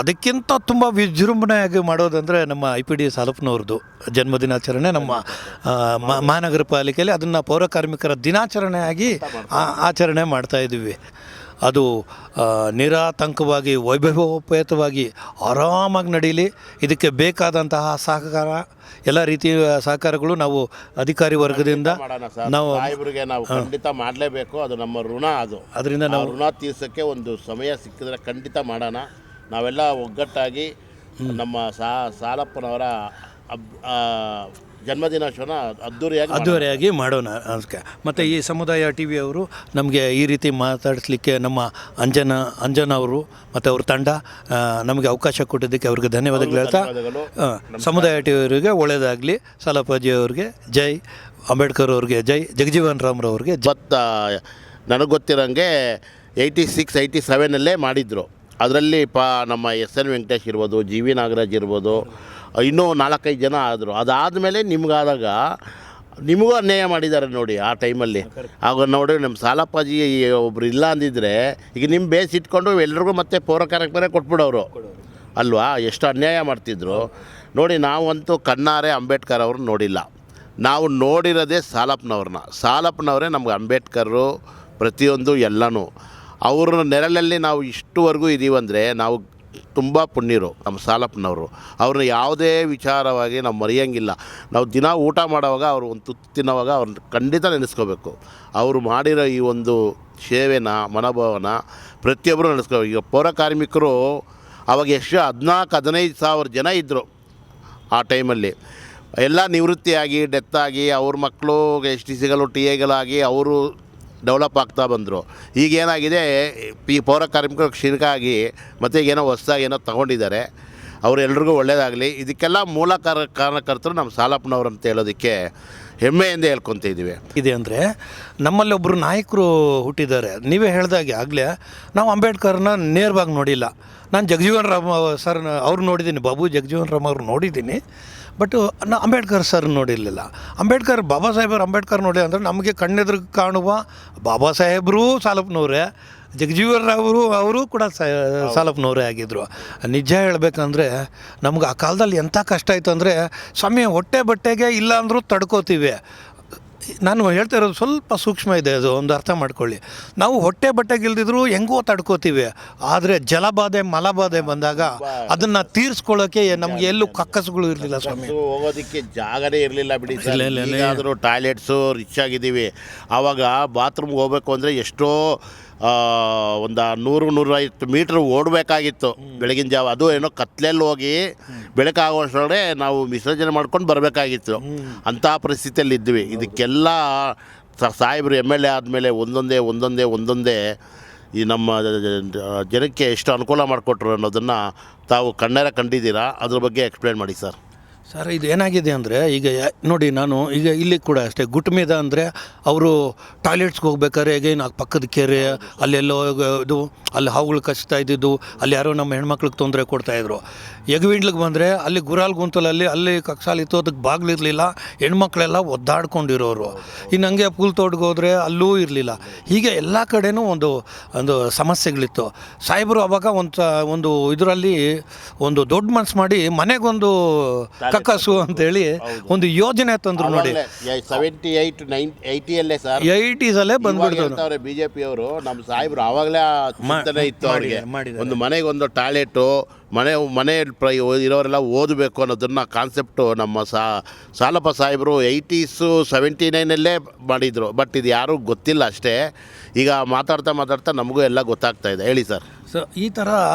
ಅದಕ್ಕಿಂತ ತುಂಬ ವಿಜೃಂಭಣೆಯಾಗಿ ಮಾಡೋದಂದರೆ ನಮ್ಮ IPD ಸಾಲಪ್ಪನವ್ರದ್ದು ಜನ್ಮದಿನಾಚರಣೆ. ನಮ್ಮ ಮಹಾನಗರ ಪಾಲಿಕೆಯಲ್ಲಿ ಅದನ್ನು ಪೌರ ಕಾರ್ಮಿಕರ ದಿನಾಚರಣೆಯಾಗಿ ಆಚರಣೆ ಮಾಡ್ತಾಯಿದ್ದೀವಿ. ಅದು ನಿರಾತಂಕವಾಗಿ ವೈಭವೋಪೇತವಾಗಿ ಆರಾಮಾಗಿ ನಡೀಲಿ. ಇದಕ್ಕೆ ಬೇಕಾದಂತಹ ಸಹಕಾರ, ಎಲ್ಲ ರೀತಿಯ ಸಹಕಾರಗಳು ನಾವು ಅಧಿಕಾರಿ ವರ್ಗದಿಂದ ನಾವು ಖಂಡಿತ ಮಾಡಲೇಬೇಕು. ಅದು ನಮ್ಮ ಋಣ. ಅದರಿಂದ ನಾವು ಋಣ ತೀರ್ಸೋಕ್ಕೆ ಒಂದು ಸಮಯ ಸಿಕ್ಕಿದ್ರೆ ಖಂಡಿತ ಮಾಡೋಣ. ನಾವೆಲ್ಲ ಒಗ್ಗಟ್ಟಾಗಿ ನಮ್ಮ ಸಾಲಪ್ಪನವರ ಜನ್ಮದಿನಾಚರಣೆ ಅದ್ದೂರಿಯಾಗಿ ಮಾಡೋಣ ಅದಕ್ಕೆ. ಮತ್ತು ಈ ಸಮುದಾಯ TV ಅವರು ನಮಗೆ ಈ ರೀತಿ ಮಾತಾಡಿಸ್ಲಿಕ್ಕೆ ನಮ್ಮ ಅಂಜನಾ ಅವರು ಮತ್ತು ಅವ್ರ ತಂಡ ನಮಗೆ ಅವಕಾಶ ಕೊಟ್ಟಿದ್ದಕ್ಕೆ ಅವ್ರಿಗೆ ಧನ್ಯವಾದಗಳು ಹೇಳ್ತಾ, ಸಮುದಾಯ TV ಅವರಿಗೆ ಒಳ್ಳೆಯದಾಗಲಿ. ಸಾಲಪ್ಪಾಜಿ ಅವ್ರಿಗೆ ಜೈ, ಅಂಬೇಡ್ಕರ್ ಅವ್ರಿಗೆ ಜೈ, ಜಗಜೀವನ್ ರಾಮ್ರವ್ರಿಗೆ ನನಗೆ ಗೊತ್ತಿರೋಂಗೆ 86, 87 ಮಾಡಿದರು. ಅದರಲ್ಲಿ ನಮ್ಮ SN ವೆಂಕಟೇಶ್ ಇರ್ಬೋದು, GV ನಾಗರಾಜ್ ಇರ್ಬೋದು, ಇನ್ನೂ 4-5 ಜನ ಆದರು. ಅದಾದಮೇಲೆ ನಿಮಗಾದಾಗ ನಿಮಗೂ ಅನ್ಯಾಯ ಮಾಡಿದ್ದಾರೆ ನೋಡಿ ಆ ಟೈಮಲ್ಲಿ. ಆಗ ನೋಡಿ ನಮ್ಮ ಸಾಲಪ್ಪಾಜಿ ಒಬ್ರು ಇಲ್ಲ ಅಂದಿದ್ರೆ ಈಗ ನಿಮ್ಮ ಬೇಸ್ ಇಟ್ಕೊಂಡು ಎಲ್ರಿಗೂ ಮತ್ತೆ ಪೌರ ಕಾರ್ಮಿಕರೇ ಕೊಟ್ಬಿಡೋರು ಅಲ್ವಾ. ಎಷ್ಟು ಅನ್ಯಾಯ ಮಾಡ್ತಿದ್ರು ನೋಡಿ. ನಾವಂತೂ ಕಣ್ಣಾರೆ ಅಂಬೇಡ್ಕರ್ ಅವ್ರನ್ನ ನೋಡಿಲ್ಲ, ನಾವು ನೋಡಿರೋದೇ ಸಾಲಪ್ಪನವರೇ ನಮ್ಗೆ ಅಂಬೇಡ್ಕರು ಪ್ರತಿಯೊಂದು ಎಲ್ಲನೂ. ಅವ್ರ ನೆರಳಲ್ಲಿ ನಾವು ಇಷ್ಟುವರೆಗೂ ಇದ್ದೀವಂದರೆ ನಾವು ತುಂಬ ಪುಣ್ಯರು. ನಮ್ಮ ಸಾಲಪ್ಪನವರು ಅವ್ರನ್ನ ಯಾವುದೇ ವಿಚಾರವಾಗಿ ನಾವು ಮರೆಯೋಂಗಿಲ್ಲ. ನಾವು ದಿನ ಊಟ ಮಾಡೋವಾಗ ಅವರು ಒಂದು ತುತ್ತು ತಿನ್ನೋವಾಗ ಅವ್ರನ್ನ ಖಂಡಿತ ನೆನೆಸ್ಕೋಬೇಕು. ಅವರು ಮಾಡಿರೋ ಈ ಒಂದು ಸೇವೆನ, ಮನೋಭಾವನ ಪ್ರತಿಯೊಬ್ಬರು ನೆನೆಸ್ಕೋಬೇಕು. ಈಗ ಪೌರ ಕಾರ್ಮಿಕರು ಆವಾಗ ಎಷ್ಟು 14-15 ಸಾವಿರ ಜನ ಇದ್ದರು ಆ ಟೈಮಲ್ಲಿ. ಎಲ್ಲ ನಿವೃತ್ತಿಯಾಗಿ ಡೆತ್ತಾಗಿ ಅವ್ರ ಮಕ್ಕಳು STCಗಳು TAಗಳಾಗಿ ಅವರು ಡೆವಲಪ್ ಆಗ್ತಾ ಬಂದರು. ಈಗೇನಾಗಿದೆ, ಈ ಪೌರ ಕಾರ್ಮಿಕರು ಕ್ಷೀಣಿಕಾಗಿ ಮತ್ತು ಈಗೇನೋ ಹೊಸ್ದಾಗಿ ಏನೋ ತೊಗೊಂಡಿದ್ದಾರೆ. ಅವರೆಲ್ರಿಗೂ ಒಳ್ಳೆಯದಾಗಲಿ. ಇದಕ್ಕೆಲ್ಲ ಮೂಲ ಕಾರಣಕರ್ತರು ನಮ್ಮ ಸಾಲಪ್ಪನವ್ರು ಅಂತ ಹೇಳೋದಕ್ಕೆ ಹೆಮ್ಮೆಯಿಂದ ಹೇಳ್ಕೊತಿದ್ದೀವಿ. ಇದೆ ಅಂದರೆ ನಮ್ಮಲ್ಲಿ ಒಬ್ಬರು ನಾಯಕರು ಹುಟ್ಟಿದ್ದಾರೆ. ನೀವೇ ಹೇಳ್ದಾಗೆ ಆಗಲೇ ನಾವು ಅಂಬೇಡ್ಕರ್ನ ನೇರವಾಗಿ ನೋಡಿಲ್ಲ. ನಾನು ಜಗಜೀವನ್ ರಾಮ್ ಸರ್ ಅವ್ರು ನೋಡಿದ್ದೀನಿ, ಬಾಬು ಜಗಜೀವನ್ ರಾಮ್ ಅವ್ರು ನೋಡಿದ್ದೀನಿ. ಬಟ್ ಅಂಬೇಡ್ಕರ್ ಸರ್ ನೋಡಿರಲಿಲ್ಲ. ಬಾಬಾ ಸಾಹೇಬರು ಅಂಬೇಡ್ಕರ್ ನೋಡಿ ಅಂದರೆ ನಮಗೆ ಕಣ್ಣೆದುರಿಗೆ ಕಾಣುವ ಬಾಬಾ ಸಾಹೇಬರು ಸಾಲಪ್ಪನವರೇ, ಜಗಜೀವನ್ ರಾವ್ ಅವರು ಕೂಡ ಸಾಲಪ್ಪನವರೇ ಆಗಿದ್ದರು. ನಿಜ ಹೇಳಬೇಕಂದ್ರೆ ನಮ್ಗೆ ಆ ಕಾಲದಲ್ಲಿ ಎಂಥ ಕಷ್ಟ ಆಯಿತು ಅಂದರೆ, ಸ್ವಾಮಿ ಹೊಟ್ಟೆ ಬಟ್ಟೆಗೆ ಇಲ್ಲ ಅಂದರೂ ತಡ್ಕೋತೀವಿ. ನಾನು ಹೇಳ್ತಾ ಇರೋದು ಸ್ವಲ್ಪ ಸೂಕ್ಷ್ಮ ಇದೆ, ಅದು ಒಂದು ಅರ್ಥ ಮಾಡ್ಕೊಳ್ಳಿ. ನಾವು ಹೊಟ್ಟೆ ಬಟ್ಟೆಗಿಲ್ದಿದ್ರು ಹೆಂಗೋ ತಡ್ಕೋತೀವಿ. ಆದರೆ ಜಲಬಾಧೆ ಮಲಬಾಧೆ ಬಂದಾಗ ಅದನ್ನು ತೀರಿಸ್ಕೊಳ್ಳೋಕ್ಕೆ ನಮಗೆ ಎಲ್ಲೂ ಕಕ್ಕಸುಗಳು ಇರಲಿಲ್ಲ ಸ್ವಾಮಿ. ಹೋಗೋದಕ್ಕೆ ಜಾಗನೇ ಇರಲಿಲ್ಲ ಬಿಡಿ. ಆದರೂ ಟಾಯ್ಲೆಟ್ಸು ರಿಚ್ ಆಗಿದ್ದೀವಿ. ಆವಾಗ ಬಾತ್ರೂಮ್ಗೆ ಹೋಗಬೇಕು ಅಂದರೆ ಎಷ್ಟೋ ಒಂದು 100-150 ಮೀಟ್ರ್ ಓಡಬೇಕಾಗಿತ್ತು ಬೆಳಗಿನ ಜಾವ. ಅದು ಏನೋ ಕತ್ಲೆಯಲ್ಲಿ ಹೋಗಿ ಬೆಳಕಾಗುವಷ್ಟರೊಳಗೆ ನಾವು ವಿಸರ್ಜನೆ ಮಾಡ್ಕೊಂಡು ಬರಬೇಕಾಗಿತ್ತು. ಅಂಥ ಪರಿಸ್ಥಿತಿಯಲ್ಲಿ ಇದ್ವಿ. ಇದಕ್ಕೆಲ್ಲ ಸಾಹೇಬರು MLA ಆದಮೇಲೆ ಒಂದೊಂದೇ ಈ ನಮ್ಮ ಜನಕ್ಕೆ ಎಷ್ಟು ಅನುಕೂಲ ಮಾಡಿಕೊಟ್ರು ಅನ್ನೋದನ್ನು ತಾವು ಕಣ್ಣಾರೆ ಕಂಡಿದ್ದೀರಾ. ಅದ್ರ ಬಗ್ಗೆ ಎಕ್ಸ್ಪ್ಲೇನ್ ಮಾಡಿ ಸರ್. ಸರ್, ಇದು ಏನಾಗಿದೆ ಅಂದರೆ, ಈಗ ನೋಡಿ, ನಾನು ಈಗ ಇಲ್ಲಿ ಕೂಡ ಅಷ್ಟೇ ಗುಟ್ಮೇದ ಅಂದರೆ ಅವರು ಟಾಯ್ಲೆಟ್ಸ್ಗೆ ಹೋಗ್ಬೇಕಾದ್ರೆ ಈಗ ಪಕ್ಕದ ಕೆರೆ ಅಲ್ಲೆಲ್ಲೋ ಇದು ಅಲ್ಲಿ ಹಾವುಗಳು ಕಚ್ತಾ ಇದ್ದಿದ್ದು, ಅಲ್ಲಿ ಯಾರೋ ನಮ್ಮ ಹೆಣ್ಮಕ್ಳಿಗೆ ತೊಂದರೆ ಕೊಡ್ತಾಯಿದ್ರು. ಎಗವಿಂಡ್ಲಿಗೆ ಬಂದರೆ ಅಲ್ಲಿ ಗುರಾಲ್ ಗುಂತಲಲ್ಲಿ ಅಲ್ಲಿ ಕಕ್ಸಾಲಿತ್ತು, ಅದಕ್ಕೆ ಬಾಗಿಲಿರಲಿಲ್ಲ, ಹೆಣ್ಮಕ್ಳೆಲ್ಲ ಒದ್ದಾಡ್ಕೊಂಡಿರೋರು. ಇನ್ನು ಹಂಗೆ ಪುಲ್ ತೋಟಕ್ಕೆ ಹೋದರೆ ಅಲ್ಲೂ ಇರಲಿಲ್ಲ. ಹೀಗೆ ಎಲ್ಲ ಕಡೆನೂ ಒಂದು ಸಮಸ್ಯೆಗಳಿತ್ತು. ಸಾಹೇಬರು ಅವಾಗ ಒಂದು ಇದರಲ್ಲಿ ಒಂದು ದೊಡ್ಡ ಮನಸ್ಸು ಮಾಡಿ ಮನೆಗೊಂದು ಕಕ್ಕಸು ಅಂತೇಳಿ ಒಂದು ಯೋಜನೆ ತಂದ್ರು ನೋಡಿ. 80s ಬಂದ್ಬಿಡ್ತಾರೆ BJP ಅವರು. ನಮ್ಮ ಸಾಹೇಬರು ಆವಾಗಲೇ ಇತ್ತು ಅವ್ರಿಗೆ. ಒಂದು ಮನೆಗೆ ಒಂದು ಟಾಯ್ಲೆಟು, ಮನೆ ಇರೋರೆಲ್ಲ ಓದಬೇಕು ಅನ್ನೋದನ್ನ ಕಾನ್ಸೆಪ್ಟು ನಮ್ಮ ಸಾಲಪ್ಪ ಸಾಹೇಬರು 80s 79 ಮಾಡಿದರು. ಬಟ್ ಇದು ಯಾರೂ ಗೊತ್ತಿಲ್ಲ ಅಷ್ಟೇ. ಈಗ ಮಾತಾಡ್ತಾ ನಮಗೂ ಎಲ್ಲ ಗೊತ್ತಾಗ್ತಾ ಇದೆ. ಹೇಳಿ ಸರ್. ಸೊ ಈ ಥರ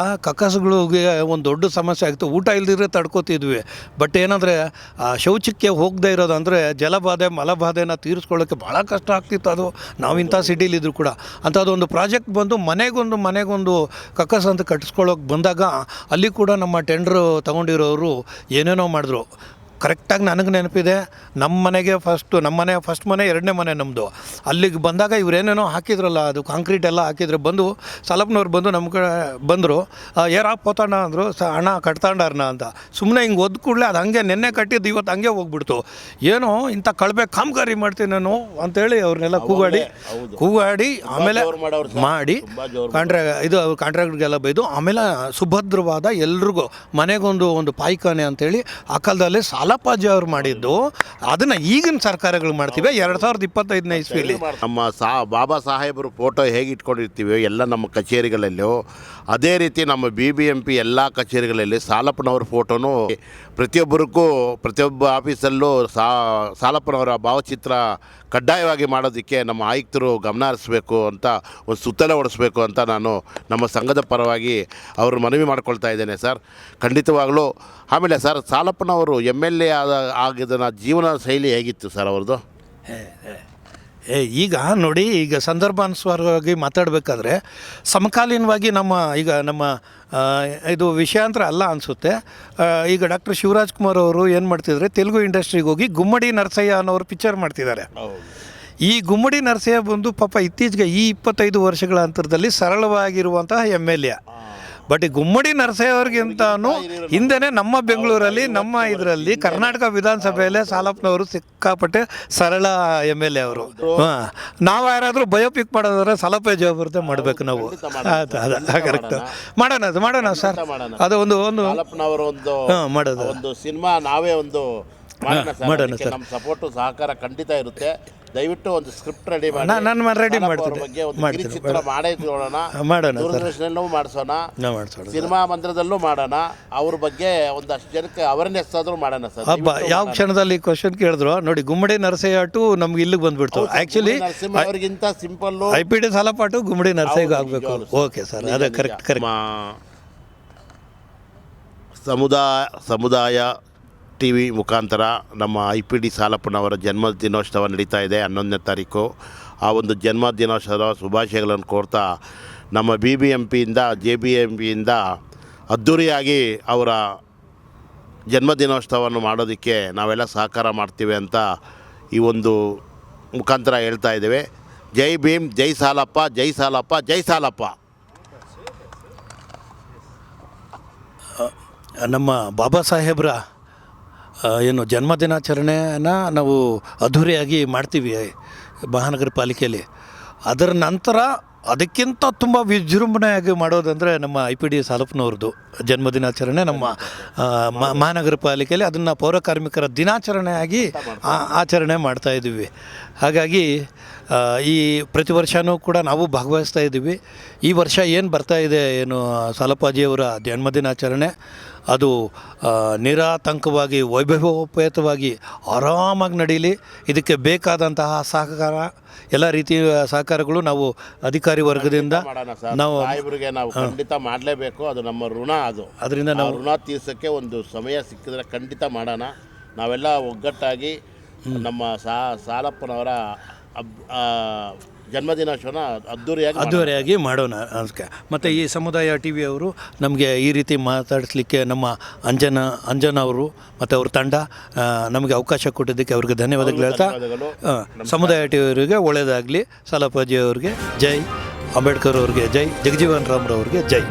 ಕಕ್ಕಸುಗಳಿಗೆ ಒಂದು ದೊಡ್ಡ ಸಮಸ್ಯೆ ಆಗ್ತು. ಊಟ ಇಲ್ದಿದ್ರೆ ತಡ್ಕೋತಿದ್ವಿ. ಬಟ್ ಏನಂದರೆ ಶೌಚಕ್ಕೆ ಹೋಗದೇ ಇರೋದಂದರೆ ಜಲಬಾಧೆ ಮಲಬಾಧೆನ ತೀರಿಸ್ಕೊಳ್ಳೋಕ್ಕೆ ಭಾಳ ಕಷ್ಟ ಆಗ್ತಿತ್ತು. ಅದು ನಾವಿಂಥ ಸಿಟಿಲಿದ್ರು ಕೂಡ ಅಂಥದ್ದೊಂದು ಪ್ರಾಜೆಕ್ಟ್ ಬಂದು ಮನೆಗೊಂದು ಕಕ್ಕಸ್ ಅಂತ ಕಟ್ಟಿಸ್ಕೊಳ್ಳೋಕೆ ಬಂದಾಗ ಅಲ್ಲಿ ಕೂಡ ನಮ್ಮ ಟೆಂಡ್ರು ತೊಗೊಂಡಿರೋರು ಏನೇನೋ ಮಾಡಿದ್ರು. ಕರೆಕ್ಟಾಗಿ ನನಗೆ ನೆನಪಿದೆ. ನಮ್ಮ ಮನೆ ಫಸ್ಟ್ ಮನೆ, ಎರಡನೇ ಮನೆ ನಮ್ಮದು. ಅಲ್ಲಿಗೆ ಬಂದಾಗ ಇವರೇನೇನೋ ಹಾಕಿದ್ರಲ್ಲ, ಅದು ಕಾಂಕ್ರೀಟ್ ಎಲ್ಲ ಹಾಕಿದ್ರೆ ಬಂದು ಸಾಲಪ್ಪನವ್ರು ಬಂದು ನಮ್ಮ ಕಡೆ ಬಂದರು. ಏರಾ ಪೋತಣ್ಣ ಅಂದರು, ಅಣ್ಣ ಕಟ್ತಾಂಡಾರನ ಅಂತ. ಸುಮ್ಮನೆ ಹಿಂಗೆ ಒದ್ದು ಕೂಡಲೇ ಅದು ಹಂಗೆ ನೆನ್ನೆ ಕಟ್ಟಿದ್ದು ಇವತ್ತು ಹಂಗೆ ಹೋಗ್ಬಿಡ್ತು. ಏನೋ ಇಂಥ ಕಳಪೆ ಕಾಮಗಾರಿ ಮಾಡ್ತೀನಿ ನಾನು ಅಂತೇಳಿ ಅವ್ರನ್ನೆಲ್ಲ ಕೂಗಾಡಿ ಆಮೇಲೆ ಮಾಡಿ ಕಾಂಟ್ರಾಕ್ಟ್ರಿಗೆಲ್ಲ ಬೈದು ಆಮೇಲೆ ಸುಭದ್ರವಾದ ಎಲ್ರಿಗೂ ಮನೆಗೊಂದು ಪಾಯ್ಖಾನೆ ಅಂತೇಳಿ ಆ ಕಾಲದಲ್ಲಿ ಸಾಲಪ್ಪಾಜಿ ಅವ್ರು ಮಾಡಿದ್ದು. ಅದನ್ನು ಈಗಿನ ಸರ್ಕಾರಗಳು ಮಾಡ್ತೀವಿ 2025ನೇ ಇಸ್ವಿಲಿ. ನಮ್ಮ ಬಾಬಾ ಸಾಹೇಬರು ಫೋಟೋ ಹೇಗೆ ಇಟ್ಕೊಂಡಿರ್ತೀವಿ ಎಲ್ಲ ನಮ್ಮ ಕಚೇರಿಗಳಲ್ಲೂ, ಅದೇ ರೀತಿ ನಮ್ಮ BBMP ಎಲ್ಲ ಕಚೇರಿಗಳಲ್ಲಿ ಸಾಲಪ್ಪನವ್ರ ಫೋಟೋನು ಪ್ರತಿಯೊಬ್ಬ ಆಫೀಸಲ್ಲೂ ಸಾಲಪ್ಪನವರ ಭಾವಚಿತ್ರ ಕಡ್ಡಾಯವಾಗಿ ಮಾಡೋದಕ್ಕೆ ನಮ್ಮ ಆಯುಕ್ತರು ಗಮನ ಹರಿಸ್ಬೇಕು ಅಂತ, ಒಂದು ಸುತ್ತಲೆ ಹೊಡಿಸ್ಬೇಕು ಅಂತ ನಾನು ನಮ್ಮ ಸಂಘದ ಪರವಾಗಿ ಅವರು ಮನವಿ ಮಾಡ್ಕೊಳ್ತಾ ಇದ್ದೇನೆ ಸರ್. ಖಂಡಿತವಾಗಲೂ. ಆಮೇಲೆ ಸರ್, ಸಾಲಪ್ಪನವರು MLA ಆಗಿದ್ದನ ಜೀವನ ಶೈಲಿ ಹೇಗಿತ್ತು ಸರ್ ಅವ್ರದ್ದು? ಈಗ ನೋಡಿ, ಈಗ ಸಂದರ್ಭಾನುಸಾರವಾಗಿ ಮಾತಾಡಬೇಕಾದ್ರೆ ಸಮಕಾಲೀನವಾಗಿ ನಮ್ಮ ಇದು ವಿಷಯಾಂತರ ಅಲ್ಲ ಅನಿಸುತ್ತೆ. ಈಗ ಡಾಕ್ಟರ್ ಶಿವರಾಜ್ ಕುಮಾರ್ ಅವರು ಏನು ಮಾಡ್ತಿದ್ದಾರೆ, ತೆಲುಗು ಇಂಡಸ್ಟ್ರಿಗೆ ಹೋಗಿ ಗುಮ್ಮಡಿ ನರಸಯ್ಯ ಅನ್ನೋರು ಪಿಕ್ಚರ್ ಮಾಡ್ತಿದ್ದಾರೆ. ಈ ಗುಮ್ಮಡಿ ನರಸಯ್ಯ ಬಂದು ಪಾಪ ಇತ್ತೀಚೆಗೆ ಈ 25 ವರ್ಷಗಳ ಅಂತರದಲ್ಲಿ ಸರಳವಾಗಿರುವಂತಹ MLA. ಬಟ್ ಈ ಗುಮ್ಮಡಿ ನರಸಯ್ಯ ಅವ್ರಿಗಿಂತನೂ ಹಿಂದೆನೇ ನಮ್ಮ ಬೆಂಗಳೂರಲ್ಲಿ ನಮ್ಮ ಇದರಲ್ಲಿ ಕರ್ನಾಟಕ ವಿಧಾನಸಭೆಯಲ್ಲೇ ಸಾಲಪ್ಪನವರು ಸಿಕ್ಕಾಪಟ್ಟೆ ಸರಳ MLA ಅವರು. ನಾವು ಯಾರಾದರೂ ಬಯೋಪಿಕ್ ಮಾಡೋದಾದ್ರೆ ಸಾಲಪ್ಪಾಜಿ ಅವ್ರದ್ದೇ ಮಾಡಬೇಕು ನಾವು. ಕರೆಕ್ಟ್ ಮಾಡೋಣ ಸರ್. ಅದು ಒಂದು ಮಾಡೋದು ಒಂದು ಸಿನಿಮಾ ನಾವೇ ಒಂದು ಮಾಡೋಣ ಸರ್. ನಮ್ಮ ಸಪೋರ್ಟು ಸಹಕಾರ ಖಂಡಿತ ಇರುತ್ತೆ. ದಯವಿಟ್ಟು ಒಂದು ಸ್ಕ್ರಿಪ್ಟ್ ರೆಡಿ ಮಾಡಿ, ನಾನು ರೆಡಿ ಮಾಡ್ತೀನಿ. ದೂರದರ್ಶನಲ್ಲೂ ಮಾಡಿಸೋಣ, ಸಿನಿಮಾ ಮಂದಿರದಲ್ಲೂ ಮಾಡೋಣ. ಅವ್ರ ಬಗ್ಗೆ ಒಂದಷ್ಟು ಜನಕ್ಕೆ ಅವೇರ್ನೆಸ್ ಆದ್ರೂ ಮಾಡೋಣ ಸರ್. ಯಾವ ಕ್ಷಣದಲ್ಲಿ ಕ್ವಶನ್ ಕೇಳಿದ್ರು ನೋಡಿ, ಗುಮ್ಮಡಿ ನರಸಯ್ಯ ಟು ನಮ್ಗೆ ಇಲ್ಲಿಗೆ ಬಂದ್ಬಿಡ್ತು. ಆ್ಯಕ್ಚುಲಿ ಅವ್ರಿಗಿಂತ ಸಿಂಪಲ್ IPD ಸಾಲಪಾಟು ಗುಮ್ಮಡಿ ನರಸಯ್ಯಗೆ ಆಗಬೇಕು. ಓಕೆ ಸರ್, ಅದೇ ಕರೆಕ್ಟ್. ಸಮುದಾಯ TV ಮುಖಾಂತರ ನಮ್ಮ IPD ಸಾಲಪ್ಪನವರ ಜನ್ಮದಿನೋತ್ಸವ ನಡೀತಾ ಇದೆ 11ನೇ ತಾರೀಕು. ಆ ಒಂದು ಜನ್ಮದಿನೋತ್ಸವ ಶುಭಾಶಯಗಳನ್ನು ಕೋರ್ತಾ ನಮ್ಮ BBMPಯಿಂದ JBMPಯಿಂದ ಅದ್ಧೂರಿಯಾಗಿ ಅವರ ಜನ್ಮದಿನೋತ್ಸವವನ್ನು ಮಾಡೋದಕ್ಕೆ ನಾವೆಲ್ಲ ಸಹಕಾರ ಮಾಡ್ತೀವಿ ಅಂತ ಈ ಒಂದು ಮುಖಾಂತರ ಹೇಳ್ತಾ ಇದ್ದೇವೆ. ಜೈ ಭೀಮ್, ಜೈ ಸಾಲಪ್ಪ, ಜೈ ಸಾಲಪ್ಪ, ಜೈ ಸಾಲಪ್ಪ. ನಮ್ಮ ಬಾಬಾ ಸಾಹೇಬ್ರ ಏನು ಜನ್ಮದಿನಾಚರಣೆನ ನಾವು ಅದ್ಧೂರಿಯಾಗಿ ಮಾಡ್ತೀವಿ ಮಹಾನಗರ ಪಾಲಿಕೆಯಲ್ಲಿ. ಅದರ ನಂತರ ಅದಕ್ಕಿಂತ ತುಂಬ ವಿಜೃಂಭಣೆಯಾಗಿ ಮಾಡೋದಂದರೆ ನಮ್ಮ IPD ಸಾಲಪ್ಪನವ್ರದ್ದು ಜನ್ಮದಿನಾಚರಣೆ ನಮ್ಮ ಮಹಾನಗರ ಪಾಲಿಕೆಯಲ್ಲಿ. ಅದನ್ನು ಪೌರ ಕಾರ್ಮಿಕರ ದಿನಾಚರಣೆಯಾಗಿ ಆಚರಣೆ ಮಾಡ್ತಾಯಿದ್ದೀವಿ. ಹಾಗಾಗಿ ಈ ಪ್ರತಿ ವರ್ಷವೂ ಕೂಡ ನಾವು ಭಾಗವಹಿಸ್ತಾ ಇದ್ದೀವಿ. ಈ ವರ್ಷ ಏನು ಬರ್ತಾಯಿದೆ, ಏನು ಸಾಲಪ್ಪಾಜಿಯವರ ಜನ್ಮದಿನಾಚರಣೆ, ಅದು ನಿರಾತಂಕವಾಗಿ ವೈಭವೋಪೇತವಾಗಿ ಆರಾಮಾಗಿ ನಡೀಲಿ. ಇದಕ್ಕೆ ಬೇಕಾದಂತಹ ಸಹಕಾರ, ಎಲ್ಲ ರೀತಿಯ ಸಹಕಾರಗಳು ನಾವು ಅಧಿಕಾರಿ ವರ್ಗದಿಂದ ನಾವು ಖಂಡಿತ ಮಾಡಲೇಬೇಕು. ಅದು ನಮ್ಮ ಋಣ. ಅದರಿಂದ ನಾವು ಋಣ ತೀರ್ಸೋಕ್ಕೆ ಒಂದು ಸಮಯ ಸಿಕ್ಕಿದ್ರೆ ಖಂಡಿತ ಮಾಡೋಣ. ನಾವೆಲ್ಲ ಒಗ್ಗಟ್ಟಾಗಿ ನಮ್ಮ ಸಾಲಪ್ಪನವರ ಜನ್ಮದಿನಾಚರಣೆ ಅದ್ಧೂರಿಯಾಗಿ ಮಾಡೋಣ ಅನ್ಸ್ಕೆ. ಮತ್ತು ಈ ಸಮುದಾಯ TV ಅವರು ನಮಗೆ ಈ ರೀತಿ ಮಾತಾಡಿಸ್ಲಿಕ್ಕೆ ನಮ್ಮ ಅಂಜನಾ ಅವರು ಮತ್ತು ಅವ್ರ ತಂಡ ನಮಗೆ ಅವಕಾಶ ಕೊಟ್ಟಿದ್ದಕ್ಕೆ ಅವ್ರಿಗೆ ಧನ್ಯವಾದಗಳು ಹೇಳ್ತಾ, ಸಮುದಾಯ TV ಅವರಿಗೆ ಒಳ್ಳೆಯದಾಗಲಿ. ಸಾಲಪ್ಪಾಜಿ ಅವ್ರಿಗೆ ಜೈ, ಅಂಬೇಡ್ಕರ್ ಅವ್ರಿಗೆ ಜೈ, ಜಗಜೀವನ್ ರಾಮ್ರವ್ರಿಗೆ ಜೈ.